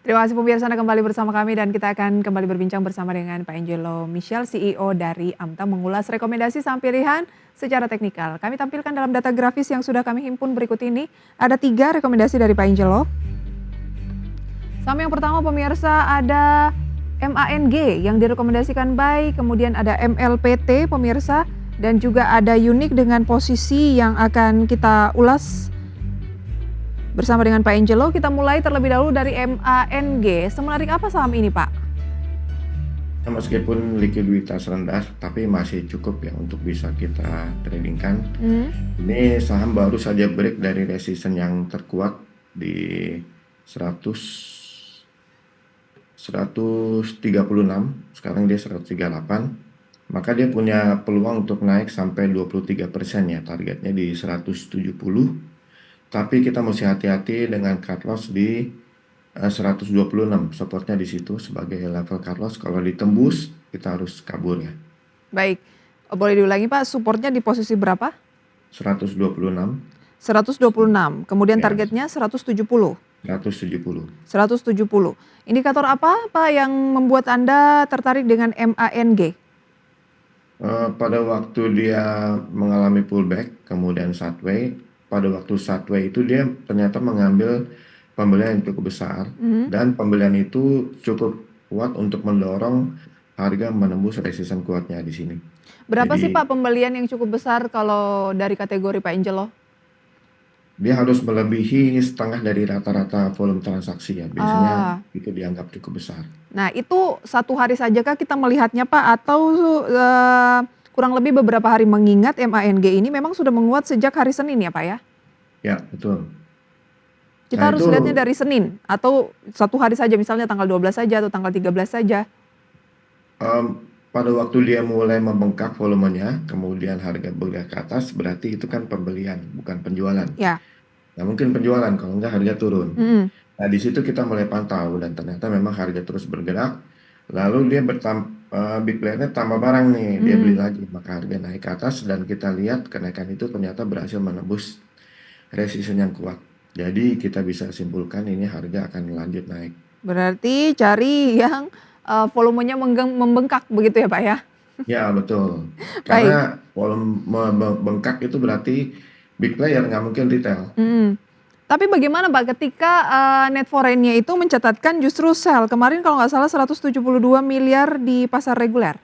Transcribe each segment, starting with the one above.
Terima kasih pemirsa Anda kembali bersama kami dan kita akan kembali berbincang bersama dengan Pak Angelo Michel, CEO dari Amta, mengulas rekomendasi saham pilihan secara teknikal. Kami tampilkan dalam data grafis yang sudah kami himpun berikut ini. Ada 3 rekomendasi dari Pak Angelo. Saham yang pertama pemirsa ada MANG yang direkomendasikan buy, kemudian ada MLPT pemirsa, dan juga ada Unik dengan posisi yang akan kita ulas bersama dengan Pak Angelo. Kita mulai terlebih dahulu dari MANG. Semenarik apa saham ini, Pak? Meskipun likuiditas rendah, tapi masih cukup ya untuk bisa kita tradingkan. Ini saham baru saja break dari resistance yang terkuat di 136, sekarang dia 138. Maka dia punya peluang untuk naik sampai 23% ya, targetnya di 170. Tapi kita mesti hati-hati dengan cut loss di 126, supportnya di situ sebagai level cut loss. Kalau ditembus kita harus kabur ya. Baik, boleh diulangi Pak, supportnya di posisi berapa? 126. 126, kemudian Ya, targetnya 170. 170. 170. Indikator apa Pak yang membuat Anda tertarik dengan MANG? Pada waktu dia mengalami pullback, kemudian sideways, pada waktu sideways itu dia ternyata mengambil pembelian yang cukup besar, dan pembelian itu cukup kuat untuk mendorong harga menembus resistance kuatnya di sini. Berapa sih Jadi Pak pembelian yang cukup besar kalau dari kategori Pak Angelo? dia harus melebihi setengah dari rata-rata volume transaksi ya. Biasanya itu dianggap cukup besar. Nah itu satu hari sajakah kita melihatnya Pak, atau kurang lebih beberapa hari, mengingat MANG ini memang sudah menguat sejak hari Senin ya Pak ya? Ya, betul. Kita Nah harus itu lihatnya dari Senin atau satu hari saja, misalnya tanggal 12 saja atau tanggal 13 saja? pada waktu dia mulai membengkak volumenya, kemudian harga bergerak ke atas, berarti itu kan pembelian, bukan penjualan. Ya. Nah, mungkin penjualan, kalau enggak harga turun. Nah, di situ kita mulai pantau dan ternyata memang harga terus bergerak. Lalu dia big player-nya tambah barang nih, dia beli lagi, maka harga naik ke atas dan kita lihat kenaikan itu ternyata berhasil menembus resistance yang kuat. Jadi kita bisa simpulkan ini harga akan lanjut naik. Berarti cari yang volumenya membengkak begitu ya Pak ya? Ya, betul. Baik. Karena volume membengkak itu berarti big player, nggak mungkin retail. Tapi bagaimana Pak ketika net foreign-nya itu mencatatkan justru sell kemarin kalau nggak salah 172 miliar di pasar reguler?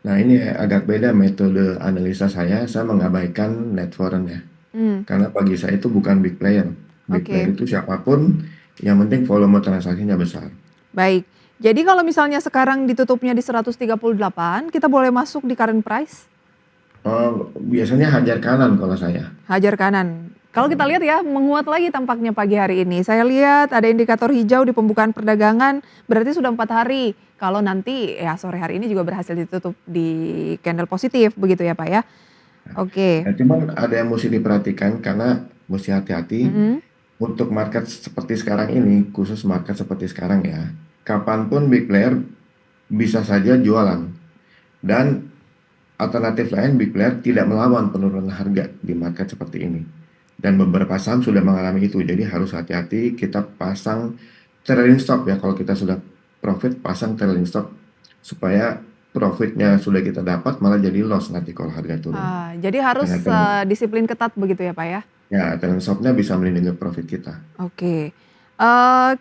Nah, ini agak beda metode analisa saya mengabaikan net foreign ya. Karena bagi saya itu bukan big player. Big player Oke, itu siapapun, yang penting volume transaksinya besar. baik. Jadi kalau misalnya sekarang ditutupnya di 138, kita boleh masuk di current price? Biasanya hajar kanan kalau saya. Hajar kanan. Kalau kita lihat ya, menguat lagi tampaknya pagi hari ini. Saya lihat ada indikator hijau di pembukaan perdagangan, berarti sudah 4 hari. Kalau nanti ya sore hari ini juga berhasil ditutup di candle positif, begitu ya Pak ya? Oke. Nah, cuman ada yang mesti diperhatikan karena mesti hati-hati untuk market seperti sekarang ini, khusus market seperti sekarang ya. Kapanpun big player bisa saja jualan. Dan alternatif lain, big player tidak melawan penurunan harga di market seperti ini. Dan beberapa saham sudah mengalami itu, jadi harus hati-hati kita pasang trailing stop ya. Kalau kita sudah profit, pasang trailing stop supaya profitnya sudah kita dapat malah jadi loss nanti kalau harga turun. Jadi harus Nah, disiplin ketat begitu ya Pak ya? ya, trailing stopnya bisa melindungi profit kita. Oke.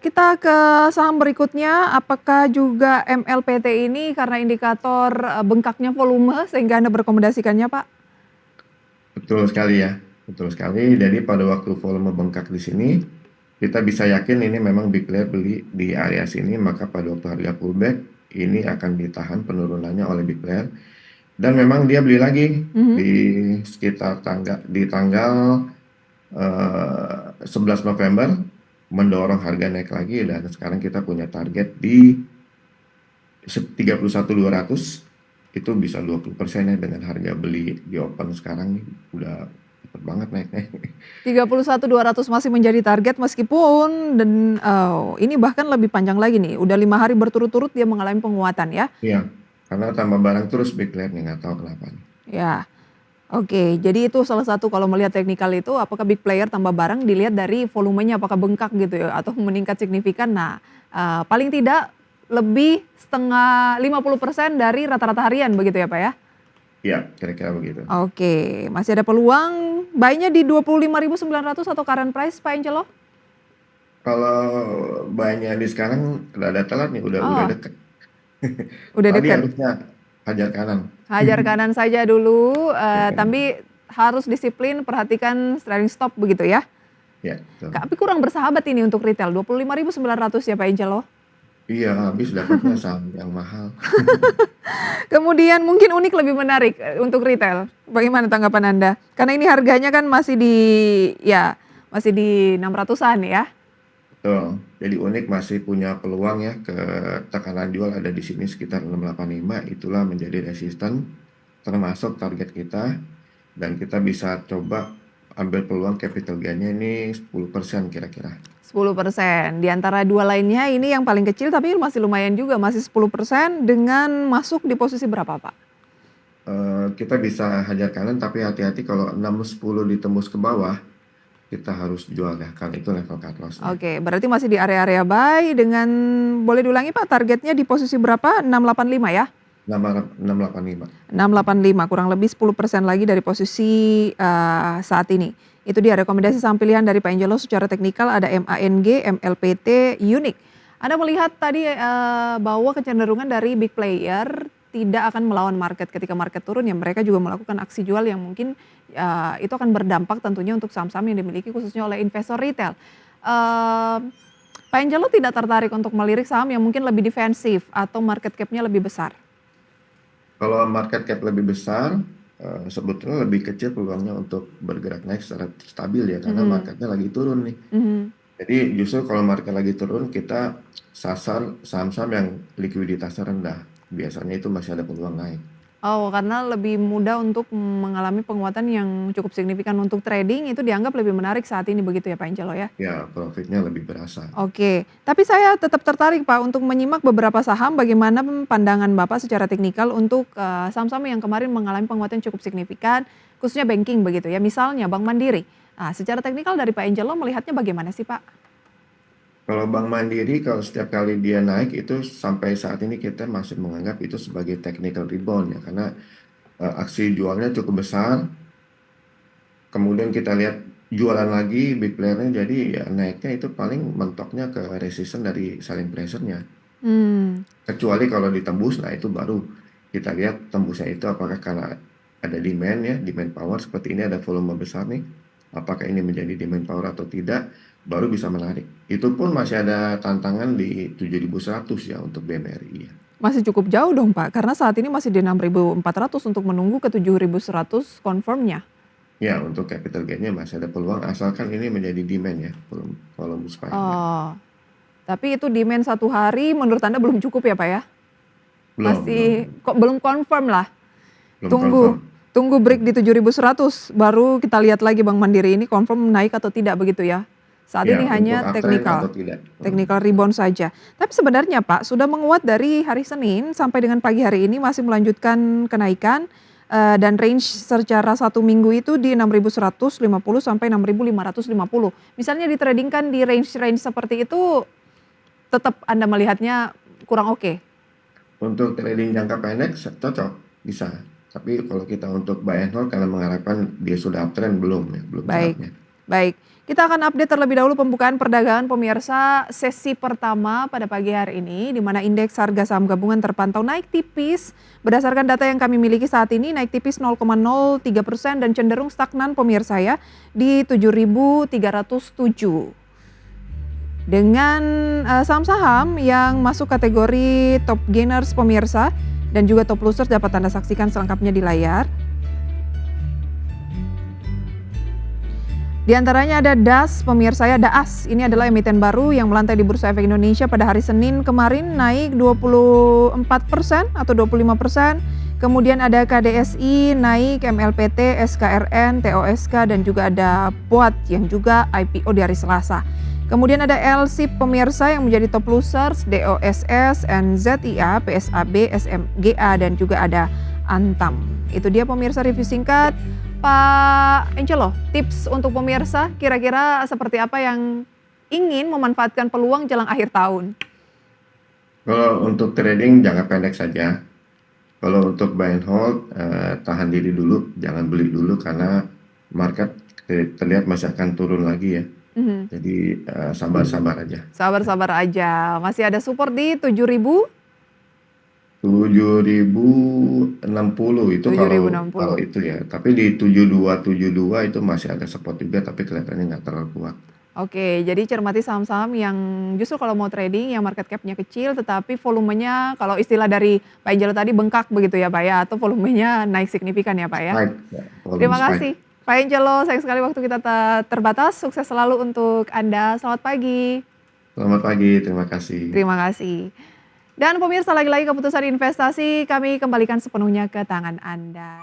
Kita ke saham berikutnya, apakah juga MLPT ini karena indikator bengkaknya volume sehingga Anda merekomendasikannya Pak? Betul sekali ya, betul sekali. Jadi pada waktu volume bengkak di sini, kita bisa yakin ini memang big player beli di area sini, maka pada waktu harga pullback, ini akan ditahan penurunannya oleh big player. Dan memang dia beli lagi di sekitar tanggal 11 November, mendorong harga naik lagi, dan sekarang kita punya target di 31.200, itu bisa 20% ya dengan harga beli di open sekarang nih, udah cepet banget naiknya. 31.200 masih menjadi target meskipun ini bahkan lebih panjang lagi nih, udah 5 hari berturut-turut dia mengalami penguatan ya. Iya, karena tambah barang terus big player nih, nggak tahu kenapa nih. Ya. Oke, jadi itu salah satu kalau melihat teknikal itu apakah big player tambah barang dilihat dari volumenya apakah bengkak gitu ya atau meningkat signifikan. Nah, paling tidak lebih setengah 50% dari rata-rata harian begitu ya Pak ya? Ya, kira-kira begitu. Oke, masih ada peluang buy-nya di 25.900 atau current price Pak Angelo? Kalau buy-nya di sekarang rada telat nih, udah Oh, deket. udah Tadi dekat. harusnya hajar kanan. Hajar kanan saja dulu, Hajar kanan. tapi harus disiplin perhatikan trailing stop begitu ya? Ya, betul. Tapi kurang bersahabat ini untuk retail, 25.900 ya Pak Angelo? Iya, habis dapatnya saham yang mahal. Kemudian mungkin unik lebih menarik, untuk retail. Bagaimana tanggapan Anda? Karena ini harganya kan masih di 600-an ya? Betul. Jadi unik masih punya peluang ya ke tekanan jual ada di sini sekitar 685, itulah menjadi resisten termasuk target kita dan kita bisa coba ambil peluang capital gain-nya ini 10% kira-kira. 10%. Di antara dua lainnya ini yang paling kecil tapi masih lumayan juga, masih 10% dengan masuk di posisi berapa Pak? Kita bisa hajar kanan tapi hati-hati kalau 610 ditembus ke bawah, kita harus jual ya, karena itu level cut loss-nya. Oke, berarti masih di area-area buy dengan boleh diulangi Pak targetnya di posisi berapa? 685 ya? 685. 685 kurang lebih 10% lagi dari posisi saat ini. Itu dia rekomendasi saham pilihan dari Pak Angelo secara teknikal ada MANG, MLPT, Unique. Anda melihat tadi bahwa kecenderungan dari big player tidak akan melawan market ketika market turun ya mereka juga melakukan aksi jual yang mungkin itu akan berdampak tentunya untuk saham-saham yang dimiliki khususnya oleh investor retail. Pak Angelo tidak tertarik untuk melirik saham yang mungkin lebih defensif atau market cap-nya lebih besar? Kalau market cap lebih besar, sebetulnya lebih kecil peluangnya untuk bergerak naik secara stabil ya, karena marketnya lagi turun nih. Jadi justru kalau market lagi turun, kita sasar saham-saham yang likuiditasnya rendah. Biasanya itu masih ada peluang naik. Oh, karena lebih mudah untuk mengalami penguatan yang cukup signifikan untuk trading itu dianggap lebih menarik saat ini begitu ya Pak Angelo ya? Ya, profitnya lebih berasa. Oke, tapi saya tetap tertarik Pak untuk menyimak beberapa saham bagaimana pandangan Bapak secara teknikal untuk saham-saham yang kemarin mengalami penguatan cukup signifikan, khususnya banking begitu ya, misalnya Bank Mandiri. Nah, secara teknikal dari Pak Angelo melihatnya bagaimana sih Pak? Kalau Bank Mandiri, kalau setiap kali dia naik itu sampai saat ini kita masih menganggap itu sebagai technical rebound ya, karena aksi jualnya cukup besar. Kemudian kita lihat jualan lagi big player-nya, jadi ya naiknya itu paling mentoknya ke resisten dari selling pressure-nya. Kecuali kalau ditembus, nah itu baru kita lihat tembusnya itu apakah karena ada demand ya, demand power seperti ini ada volume besar nih, apakah ini menjadi demand power atau tidak, baru bisa menarik. Itu pun masih ada tantangan di 7.100 ya untuk BMRI ya. Masih cukup jauh dong Pak, karena saat ini masih di 6.400 untuk menunggu ke 7.100 confirm-nya. Ya, untuk capital gain-nya masih ada peluang asalkan ini menjadi demand ya, volume spike-nya. Oh, tapi itu demand 1 hari menurut Anda belum cukup ya Pak ya? Belum. Kok belum confirm lah. Belum Tunggu confirm. tunggu break di 7.100 baru kita lihat lagi Bank Mandiri ini confirm naik atau tidak begitu ya. Saat Ya, ini untuk hanya uptrend atau tidak. technical rebound saja. Tapi sebenarnya Pak sudah menguat dari hari Senin sampai dengan pagi hari ini masih melanjutkan kenaikan dan range secara 1 minggu itu di 6.150 sampai 6.550. Misalnya ditradingkan di range-range seperti itu tetap Anda melihatnya kurang oke? Untuk trading jangka pendek cocok, bisa. Tapi kalau kita untuk buy and hold karena mengharapkan dia sudah uptrend belum ya, belum Baik, saatnya. baik. Kita akan update terlebih dahulu pembukaan perdagangan pemirsa sesi pertama pada pagi hari ini di mana indeks harga saham gabungan terpantau naik tipis berdasarkan data yang kami miliki saat ini naik tipis 0,03% dan cenderung stagnan pemirsa ya di 7.307. Dengan saham-saham yang masuk kategori top gainers pemirsa dan juga top losers dapat Anda saksikan selengkapnya di layar. Di antaranya ada DAS, pemirsa ya, DAS. Ini adalah emiten baru yang melantai di Bursa Efek Indonesia pada hari Senin kemarin naik 24% atau 25%. Kemudian ada KDSI naik, MLPT, SKRN, TOSK dan juga ada POAT yang juga IPO di hari Selasa. Kemudian ada LSIP pemirsa yang menjadi top losers, DOSS, NZIA, PSAB, SMGA dan juga ada Antam. Itu dia pemirsa review singkat Pak Angelo. Tips untuk pemirsa kira-kira seperti apa yang ingin memanfaatkan peluang jelang akhir tahun? Kalau untuk trading jangka pendek saja. Kalau untuk buy and hold, tahan diri dulu, jangan beli dulu karena market terlihat masih akan turun lagi ya. Mhm. Jadi sabar-sabar aja. Sabar-sabar aja. Masih ada support di 7.000. 7.060 itu kalau 7.060. itu ya. Tapi di 7272 itu masih ada support juga, tapi kelihatannya nggak terlalu kuat. Oke, jadi cermati saham-saham yang justru kalau mau trading yang market cap-nya kecil tetapi volumenya kalau istilah dari Pak Angelo tadi bengkak begitu ya Pak ya, atau volumenya naik signifikan ya Pak ya. Spike, ya, volume Terima spike. kasih Pak Angelo, sayang sekali waktu kita terbatas. Sukses selalu untuk Anda. Selamat pagi. Selamat pagi, terima kasih. Terima kasih. Dan pemirsa, lagi-lagi keputusan investasi kami kembalikan sepenuhnya ke tangan Anda.